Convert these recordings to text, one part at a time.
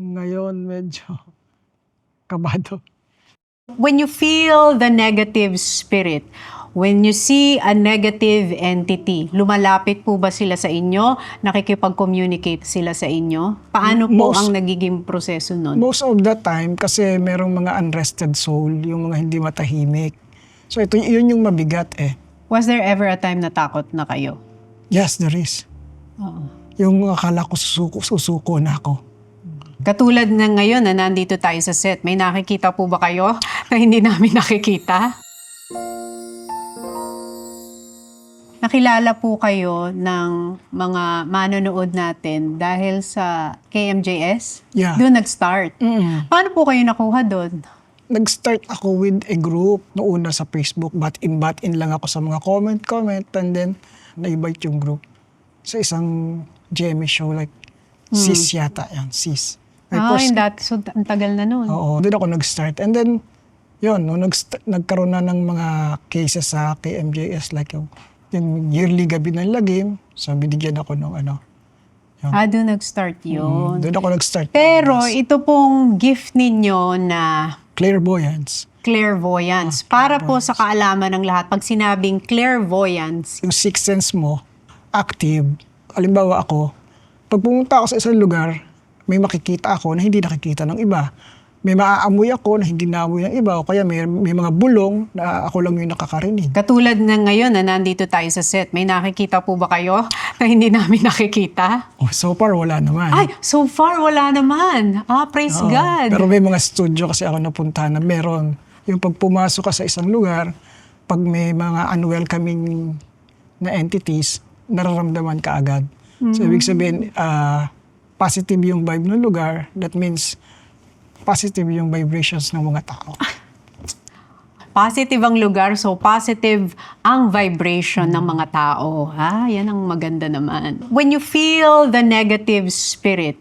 Ngayon medyo kabado. When you feel the negative spirit, when you see a negative entity, lumalapit po ba sila sa inyo? Nakikipag-communicate sila sa inyo? Paano po ang nagiging proseso nun? Most of the time, kasi merong mga unrested soul, yung mga hindi matahimik. So yun yung mabigat eh. Was there ever a time na takot na kayo? Yes, there is. Oo. Yung akala ko susuko na ako. Katulad na ngayon na nandito tayo sa set, may nakikita po ba kayo na hindi namin nakikita? Nakilala po kayo ng mga manonood natin dahil sa KMJS? Yeah. Doon nag-start. Paano po kayo nakuha doon? Nag-start ako with a group noong una sa Facebook. Bat-in lang ako sa mga comment, and then na-invite yung group sa isang GMA show like Sis yata yan, Sis. So ang tagal na noon. Oo, doon ako nag-start. And then, yun, nung nagkaroon na ng mga cases sa KMJS like yung yearly gabi ng lagim, so binigyan ako ng ano. Yun. Doon nag-start yun. Doon ako nag-start. Pero ito pong gift ninyo na Clairvoyance. clairvoyance. Para po sa kaalaman ng lahat, pag sinabing clairvoyance, Yung sixth sense mo, active. Halimbawa ako, pag pumunta ako sa isang lugar, may makikita ako na hindi nakikita ng iba. May maaamoy ako na hindi naamoy ng iba. O kaya may mga bulong na ako lang yung nakakarinig. katulad na ngayon na nandito tayo sa set, may nakikita po ba kayo na hindi namin nakikita? Oh, so far, wala naman. Ay, so far wala naman. Praise Oo. God. Pero may mga studio kasi ako napuntahan na meron. Yung pag pumasok ka sa isang lugar, pag may mga unwelcoming na entities, nararamdaman ka agad. So, ibig sabihin, positive yung vibe ng lugar. That means, positive yung vibrations ng mga tao. Positive ang lugar, so positive ang vibration ng mga tao. Yan ang maganda naman. When you feel the negative spirit,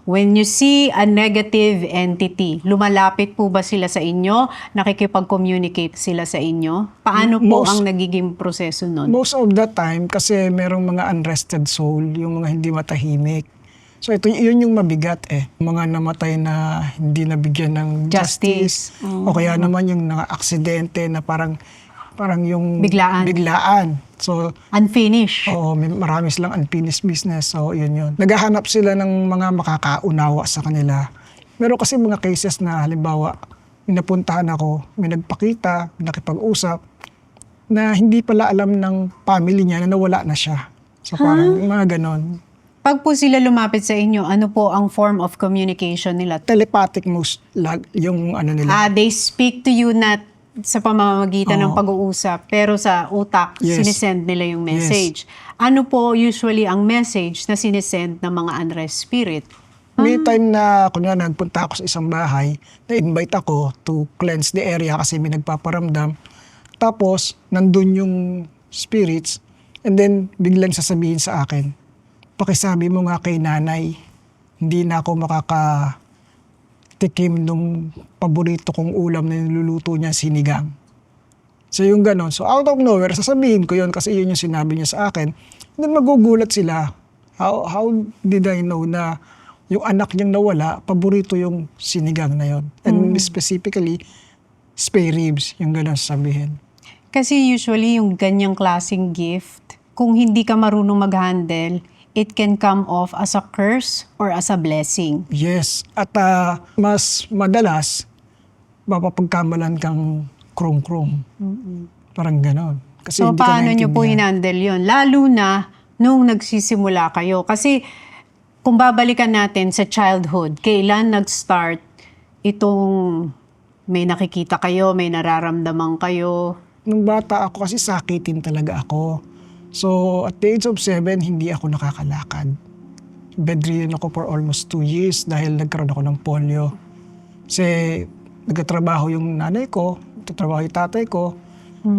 when you see a negative entity, lumalapit po ba sila sa inyo? Nakikipag-communicate sila sa inyo? Paano po ang nagiging proseso nun? Most of the time, kasi merong mga unrested soul, yung mga hindi matahimik. So yun yung mabigat eh. Mga namatay na hindi nabigyan ng justice. O kaya naman yung aksidente na parang yung biglaan. So Unfinished. oo, marami silang unfinished business. So yun. Naghahanap sila ng mga makakaunawa sa kanila. Meron kasi mga cases na halimbawa, may napuntahan ako, may nagpakita, may nakipag-usap, na hindi pala alam ng family niya na nawala na siya. So parang mga ganon. Pag po sila lumapit sa inyo, ano po ang form of communication nila? Telepathic yung ano nila. They speak to you not sa pamamagitan ng pag-uusap, pero sa utak, sinisend nila yung message. Ano po usually ang message na sinisend ng mga unrest spirit? May time na, kunyari, nagpunta ako sa isang bahay, na-invite ako to cleanse the area kasi may nagpaparamdam. Tapos, nandun yung spirits, and then biglang sasabihin sa akin, pakisabi mo nga kay nanay, hindi na ako makakatikim nung paborito kong ulam na niluluto niya, sinigang. So yung ganon. So out of nowhere, sasabihin ko yun kasi yun yung sinabi niya sa akin. And then magugulat sila. How did I know na yung anak niyang nawala, paborito yung sinigang na yun. And specifically, spare ribs, yung ganon sasabihin. Kasi usually yung ganyang klaseng gift, kung hindi ka marunong mag-handle, it can come off as a curse or as a blessing. Yes. At mas madalas, mapapagkamalan kang krong-krong. Parang ganon. Kasi So hindi ka paano nyo po hinandle yun? Lalo na nung nagsisimula kayo. Kasi kung babalikan natin sa childhood, kailan nag-start itong may nakikita kayo, may nararamdaman kayo? Nung bata ako kasi sakitin talaga ako. So at the age of 7, hindi ako nakakalakad. Bedridden ako for almost 2 years dahil nagkaroon ako ng polio. Kasi nagtatrabaho yung nanay ko, nagtatrabaho yung tatay ko.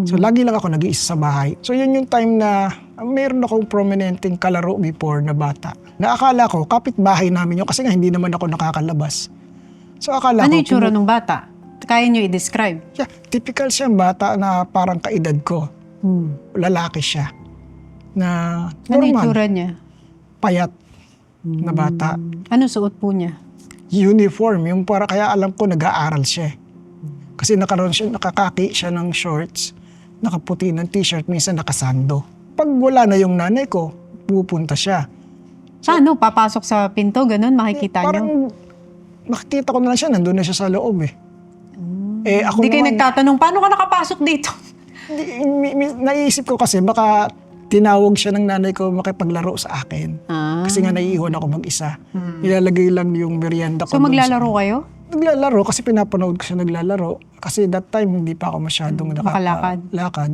So lagi lang ako nag-iisa sa bahay. So yun yung time na mayroon akong prominenteng kalaro before na bata. Naakala ko, kapitbahay namin yun kasi nga hindi naman ako nakakalabas. So akala Ano ko... yung tsura ng bata? Kaya nyo i-describe? Yeah, typical siyang bata na parang kaedad ko. Lalaki siya. Na Ano yung normal, tsura niya? payat na bata. Ano suot po niya? uniform. Yung para kaya alam ko nag-aaral siya. Kasi nakakaki siya ng shorts, nakaputi ng t-shirt, minsan nakasando. Pag wala na yung nanay ko, pupunta siya. Paano? Papasok sa pinto, ganun, makikita nyo? Parang makikita ko na lang siya, nandun na siya sa loob eh. Ako Hindi kayo naman, nagtatanong, paano ka nakapasok dito? naisip ko kasi baka tinawag siya ng nanay ko makipaglaro sa akin. Kasi nga naiihon ako mag-isa. Ilalagay lang yung merienda ko. So maglalaro kayo? Naglalaro kasi pinapanood ko siya naglalaro. Kasi that time hindi pa ako masyadong Makalakad.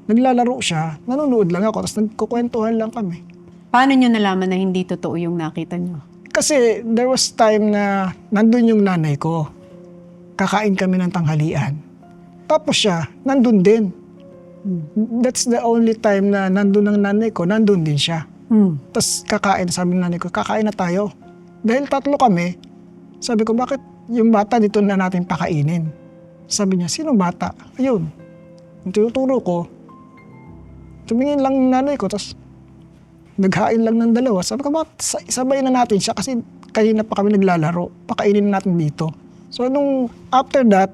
Naglalaro siya, nanonood lang ako, tapos nagkukwentuhan lang kami. Paano nyo nalaman na hindi totoo yung nakita nyo? Kasi there was time na nandun yung nanay ko. Kakain kami ng tanghalian. Tapos siya, nandun din. That's the only time na nandun ang nanay ko, nandun din siya. Tapos kakain, sabi ng nanay ko, kakain na tayo. Dahil 3 kami, sabi ko, bakit yung bata dito na natin pakainin? Sabi niya, sino bata? Ayun. Yung tinuturo ko, tumingin lang ng nanay ko, tapos naghain lang ng 2. Sabi ko, bakit sabay na natin siya kasi kanina pa kami naglalaro, pakainin na natin dito. So nung after that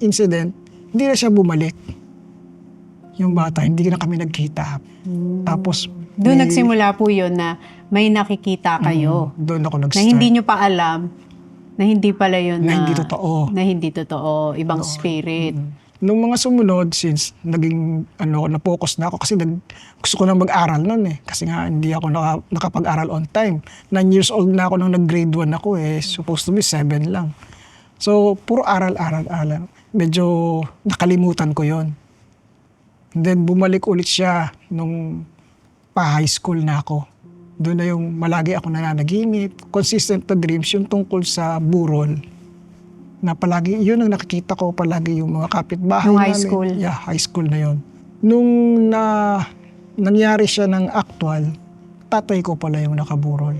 incident, hindi na siya bumalik. Yung bata, hindi na kami nagkita. Tapos Doon nagsimula po yun na may nakikita kayo. doon ako Na nag-start. hindi nyo pa alam na hindi pala yun Na hindi totoo. Na hindi totoo. Ibang spirit. Nung mga sumunod, since naging na-focus na ako kasi gusto ko nang mag-aral noon eh. Kasi nga hindi ako nakapag-aral on time. 9 years old na ako nung nag-grade 1 ako eh. Supposed to be 7 lang. So, puro aral. Medyo nakalimutan ko yon. And then bumalik ulit siya nung pa-high school na ako. Doon na yung malagi ako nananaginip. Consistent na dreams yung tungkol sa burol. Na palagi, yun ang nakikita ko palagi yung mga kapitbahay Nung namin. high school? Yeah, high school na yun. Nung nangyari siya ng actual, tatay ko pala yung nakaburol.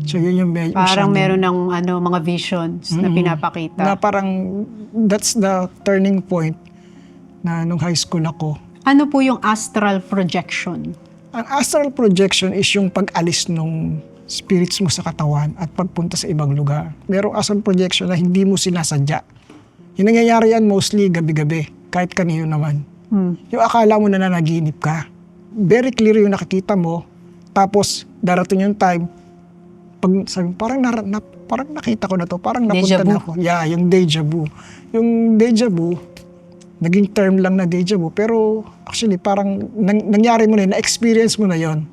So yun yung Parang meron ng mga visions na pinapakita. na parang that's the turning point na nung high school ako. Ano po yung astral projection? Ang astral projection is yung pag-alis nung spirits mo sa katawan at pagpunta sa ibang lugar. Merong astral projection na hindi mo sinasadya. Yung nangyayari yan mostly gabi-gabi, kahit kanino naman. Yung akala mo na nanaginip ka. Very clear yung nakikita mo, tapos darating yung time, pag sabi, parang nakita ko na to, parang napunta Deja vu. na ako. Yeah, yung deja vu. Yung deja vu, naging term lang na deja vu, pero actually parang nangyari mo na yun, na-experience mo na yon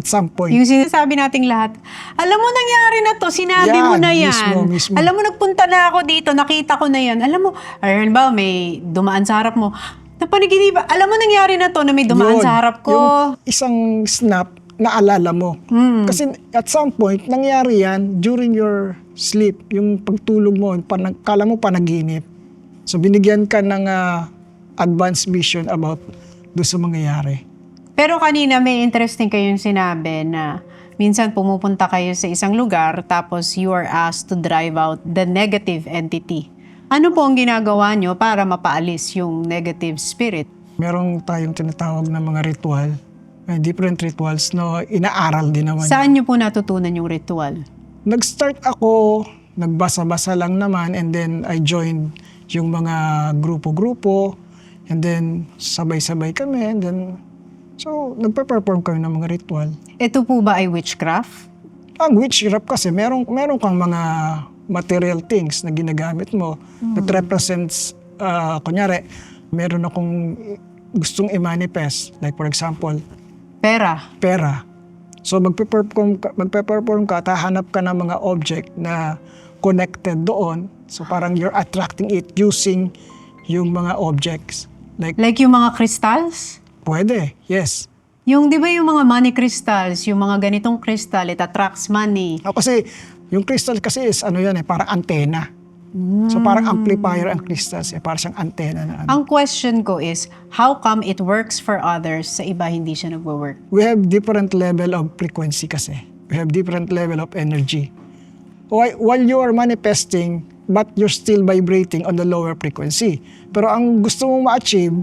at some point. Yung sinasabi nating lahat, alam mo nangyari na to, sinabi Yan, mo na yan. mismo. Alam mo nagpunta na ako dito, nakita ko na yan. Alam mo, ba may dumaan sa harap mo, napaniginipa, alam mo nangyari na to na may dumaan Yun, sa harap ko. Yung isang snap, naalala mo. Kasi at some point, nangyari yan during your sleep, yung pagtulog mo, kala mo panaginip. So binigyan ka ng advanced vision about doon sa mangyayari. Pero kanina may interesting kayong sinabi na minsan pumupunta kayo sa isang lugar tapos you are asked to drive out the negative entity. Ano po ang ginagawa nyo para mapaalis yung negative spirit? Merong tayong tinatawag na mga ritual, different rituals na inaaral din naman. Saan nyo po natutunan yung ritual? Nag-start ako, nagbasa-basa lang naman, and then I joined yung mga grupo-grupo, and then sabay-sabay kami, and then so nagpe-perform kami ng mga ritual. Ito po ba ay witchcraft? Ang witchcraft kasi meron kang mga material things na ginagamit mo that represents, kunyari, meron akong gustong i-manifest, like for example, pera. So magpe-perform ka, tahanap ka ng mga object na connected doon. So parang you're attracting it using yung mga objects. Like yung mga crystals? Pwede, yes. Yung di ba yung mga money crystals, yung mga ganitong crystal, it attracts money. Kasi yung crystal kasi is parang antena. So parang amplifier ang crystals, parang siyang antena na Ang question ko is, how come it works for others, sa iba hindi siya nagwo-work? We have different level of frequency kasi. We have different level of energy. While you are manifesting, but you're still vibrating on the lower frequency. Pero ang gusto mong ma-achieve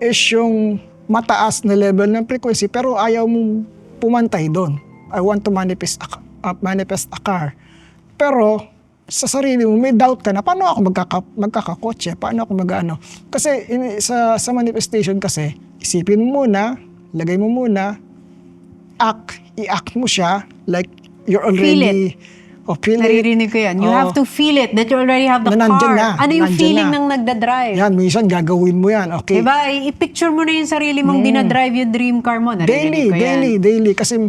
is yung mataas na level ng frequency, pero ayaw mong pumantay doon. I want to manifest a car. Pero sa sarili mo, may doubt ka na, paano ako magkakakotse? Paano ako mag-ano? Kasi sa manifestation kasi, isipin mo muna, lagay mo muna, i-act mo siya, like you're already... feel it. Naririnig ko yan. You have to feel it that you already have the Na nandyan car. na, Ano yung nandyan feeling na. ng nagdadrive? Yan, minsan gagawin mo yan, okay? Diba? I-picture mo na yung sarili mong dinadrive yung dream car mo. Naririnig ko yan. Daily. Kasi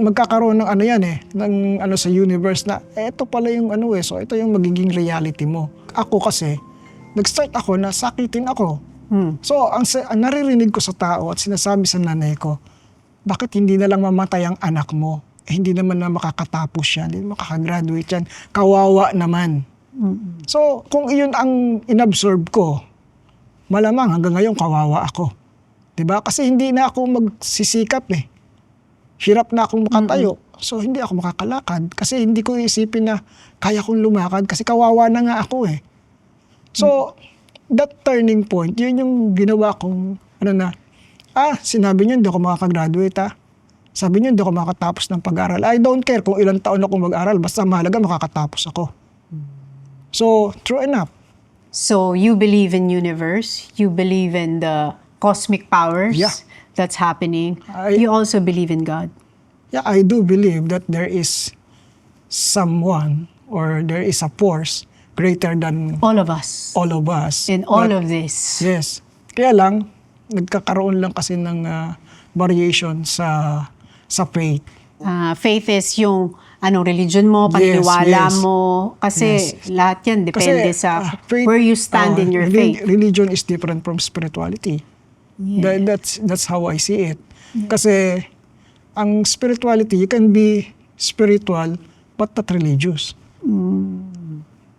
magkakaroon ng ano yan ng ano sa universe na, eto pala yung ano so ito yung magiging reality mo. Ako kasi, nag-start ako na sakitin ako. So, ang naririnig ko sa tao at sinasabi sa nanay ko, bakit hindi na lang mamatay ang anak mo? Hindi naman na makakatapos yan, hindi makakagraduate yan. Kawawa naman. So, kung iyon ang inabsorb ko, malamang hanggang ngayon kawawa ako. Diba? Kasi hindi na ako magsisikap Hirap na akong makatayo. So, hindi ako makakalakad. Kasi hindi ko isipin na kaya kong lumakad kasi kawawa na nga ako So, that turning point, yun yung ginawa kong, sinabi niyo hindi ako makakagraduate Sabi niyo hindi ako makatapos ng pag-aaral. I don't care kung ilang taon ako mag-aral, basta mahalaga makakatapos ako. So, true enough. So, you believe in universe. You believe in the cosmic powers that's happening. You also believe in God. Yeah, I do believe that there is someone or there is a force greater than All of us. all of us. In all But, of this. Yes. Kaya lang, nagkakaroon lang kasi ng variation sa faith. Faith is yung anong religion mo, paniniwala yes. mo. Kasi lahat yan depende sa faith, where you stand in your faith. Religion is different from spirituality. That's how I see it. Kasi ang spirituality, you can be spiritual but not religious.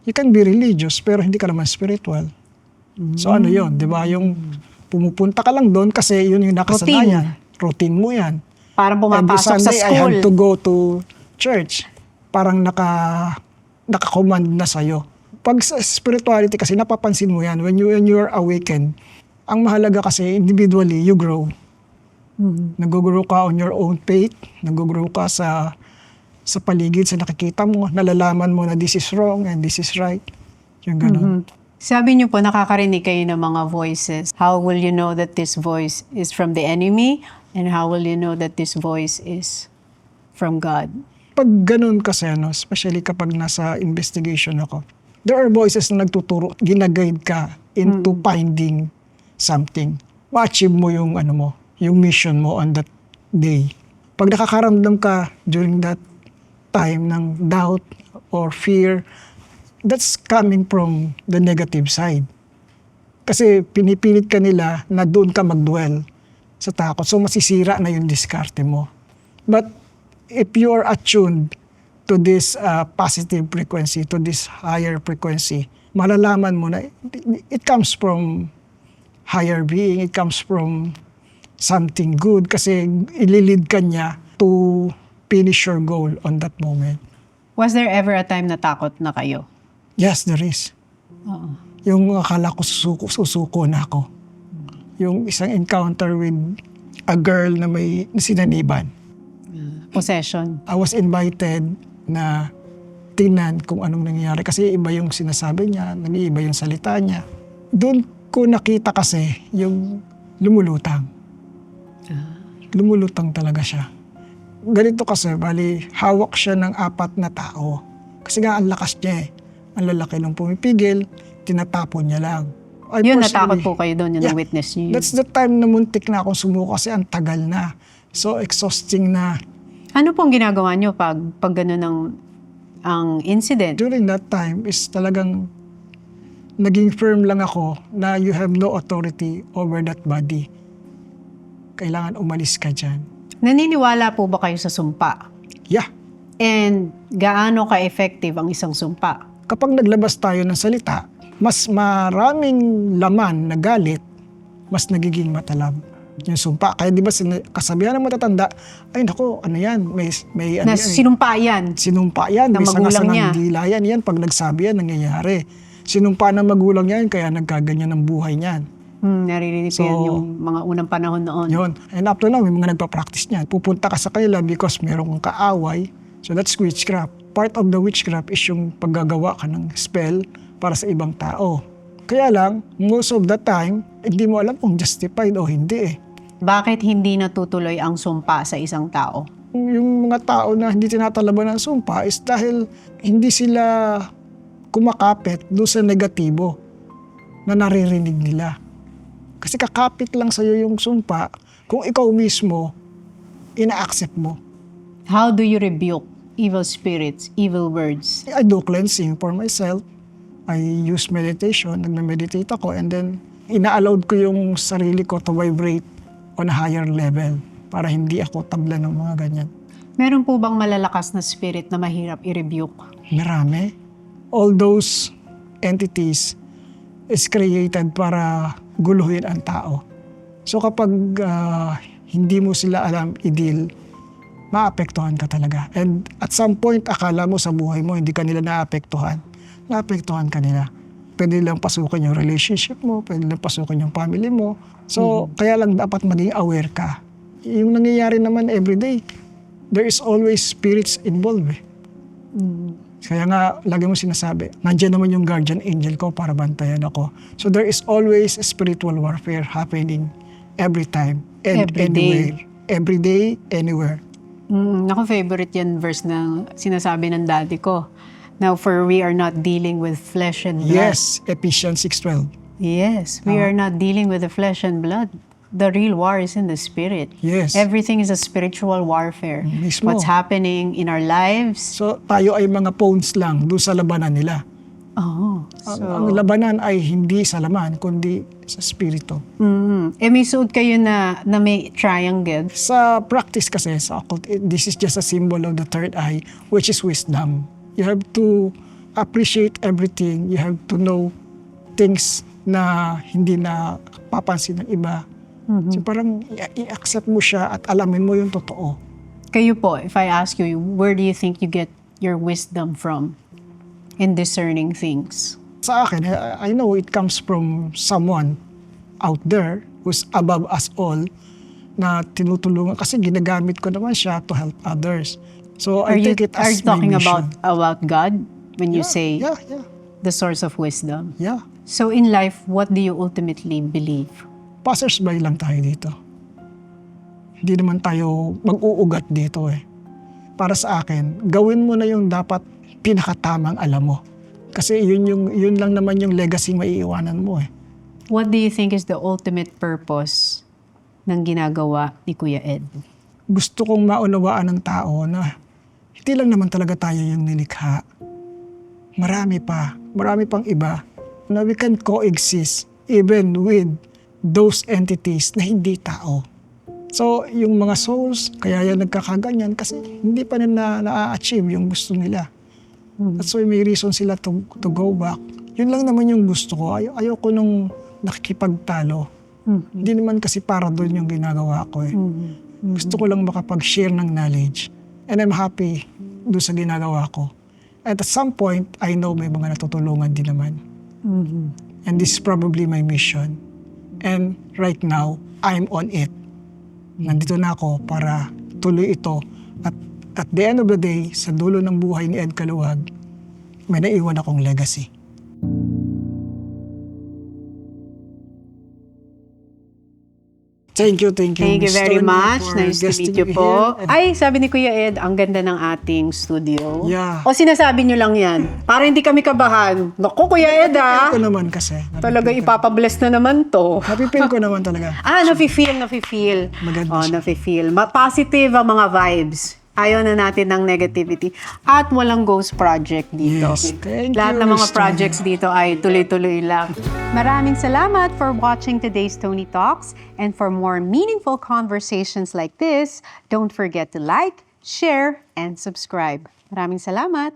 You can be religious pero hindi ka naman spiritual. So ano yun, di ba? Yung pumupunta ka lang doon kasi yun yung nakasanayan. Routine mo yan. Parang Every pumapasok sa Sunday, I school. had to go to church. Parang naka-command na sa'yo. Pag sa spirituality kasi, napapansin mo yan. When you are awakened, ang mahalaga kasi, individually, you grow. Nag-grow ka on your own faith. Nag-grow ka sa paligid, sa nakikita mo. Nalalaman mo na this is wrong and this is right. Yung gano'n. Sabi niyo po, nakakarinig kayo ng mga voices. How will you know that this voice is from the enemy? And how will you know that this voice is from God? Pag ganun kasi, especially kapag nasa investigation ako, there are voices na nagtuturo, ginaguide ka into finding something. Ma-achieve mo yung, yung mission mo on that day. Pag nakakaramdam ka during that time ng doubt or fear, that's coming from the negative side. Kasi pinipilit ka nila na doon ka mag-dwell sa takot. So masisira na yung diskarte mo. But if you're attuned to this positive frequency, to this higher frequency, malalaman mo na it comes from higher being, it comes from something good kasi ililid ka niya to finish your goal on that moment. Was there ever a time na takot na kayo? Yes, there is. Yung akala ko susuko na ako. Yung isang encounter with a girl na may sinaniban. Possession. I was invited na tingnan kung anong nangyayari kasi iba yung sinasabi niya, nag-iiba yung salita niya. Doon ko nakita kasi yung lumulutang. Lumulutang talaga siya. Ganito kasi, bali, hawak siya ng 4 na tao. Kasi nga, ang lakas niya Ang lalaki nung pumipigil, tinatapon niya lang. Yun, natakot po kayo doon, yun ang witness niyo. That's the time na muntik na akong sumuko kasi ang tagal na. So exhausting na. Ano pong ginagawa niyo pag gano'n ang incident? During that time is talagang naging firm lang ako na you have no authority over that body. Kailangan umalis ka dyan. Naniniwala po ba kayo sa sumpa? Yeah. And gaano ka-effective ang isang sumpa? Kapag naglabas tayo ng salita, mas maraming laman na galit, mas nagiging matalab yung sumpa. Kaya di ba kasabihan ng matatanda, ay naku, ano yan, may Na sinumpa yan. Sinumpa yan, ng may magulang niya. sangasanang dila yan. Pag nagsabi yan, nangyayari. Sinumpa ng magulang yan, kaya nagkaganyan ng buhay niyan. Naririnig ko yan So, yung mga unang panahon noon. Yun. And up to now, may mga nagpa-practice niyan. Pupunta ka sa kanila because meron kang kaaway. So that's witchcraft. part of the witchcraft is yung paggagawa ka ng spell para sa ibang tao. Kaya lang, most of the time, hindi mo alam kung justified o hindi eh. Bakit hindi natutuloy ang sumpa sa isang tao? Yung mga tao na hindi tinatalaban ng sumpa is dahil hindi sila kumakapit doon sa negatibo na naririnig nila. Kasi kakapit lang sa'yo yung sumpa kung ikaw mismo ina-accept mo. How do you rebuke evil spirits, evil words? I do cleansing for myself. I use meditation, nagme-meditate ako, and then ina-allowed ko yung sarili ko to vibrate on a higher level para hindi ako tabla ng mga ganyan. Meron po bang malalakas na spirit na mahirap i-rebuke? Marami. All those entities is created para guluhin ang tao. So kapag hindi mo sila alam i-deal, maapektuhan ka talaga. And at some point, akala mo sa buhay mo, hindi ka nila naapektuhan. Naapektuhan ka nila. Pwede nilang pasukin yung relationship mo, pwede nilang pasukin yung family mo. So, kaya lang dapat maging aware ka. Yung nangyayari naman everyday, there is always spirits involved. Kaya nga, lagi mo sinasabi, nandiyan naman yung guardian angel ko para bantayan ako. So, there is always a spiritual warfare happening every time and Every day. anywhere. Every day, anywhere. Ako favorite yan verse na sinasabi ng daddy ko. Now, for we are not dealing with flesh and blood. Yes, Ephesians 6:12. Yes, we are not dealing with the flesh and blood. The real war is in the spirit. Yes. Everything is a spiritual warfare. Mismo. What's happening in our lives. So, tayo ay mga pawns lang doon sa labanan nila. Oh, Ang labanan ay hindi sa laman, kundi sa spirito. may suot kayo na may triangle. Sa practice kasi, sa occult, this is just a symbol of the third eye, which is wisdom. You have to appreciate everything. You have to know things na hindi na papansin ng iba. So parang i-accept mo siya at alamin mo yung totoo. Kayo po, if I ask you, where do you think you get your wisdom from in discerning things? Sa akin, I know it comes from someone out there who's above us all na tinutulungan kasi ginagamit ko naman siya to help others. So I take it Are as you talking my mission. about God when you say Yeah. the source of wisdom? Yeah. So in life, what do you ultimately believe? Passersby lang tayo dito. Hindi naman tayo mag-uugat dito eh. Para sa akin, gawin mo na yung dapat pinakatamang alam mo. Kasi yun lang naman yung legacy maiiwanan mo eh. What do you think is the ultimate purpose ng ginagawa ni Kuya Ed? Gusto kong maunawaan ng tao na hindi lang naman talaga tayo yung nilikha. Marami pang iba na we can coexist even with those entities na hindi tao. So, yung mga souls, kaya yan nagkakaganyan kasi hindi pa nila na-achieve yung gusto nila. That's why may reason sila to go back. Yun lang naman yung gusto ko. Ayoko nung nakikipagtalo. Hindi naman kasi para doon yung ginagawa ko eh. Gusto ko lang makapag-share ng knowledge. And I'm happy doon sa ginagawa ko. And at some point, I know may mga natutulungan din naman. And this is probably my mission. And right now, I'm on it. Nandito na ako para tuloy ito. At the end of the day, sa dulo ng buhay ni Ed Caluwag, may naiwan akong legacy. Thank you. Thank you Miss very Tony, much. for Nice to guesting meet you me po. here. Ay, sabi ni Kuya Ed, ang ganda ng ating studio. Yeah. O sinasabi nyo lang yan? Para hindi kami kabahan. Naku, Kuya Ed Napipil ko ah. naman kasi. Talaga ipapabless na naman to. Napipil ko naman talaga. Nafe-feel. Maganda siya. Nafe-feel. Positive ang mga vibes. Ayaw na natin ng negativity. At walang ghost project dito. Yes. Thank Lahat you, ng mga Miss projects dito ay tuloy-tuloy lang. Maraming salamat for watching today's Tony Talks. And for more meaningful conversations like this, don't forget to like, share, and subscribe. Maraming salamat!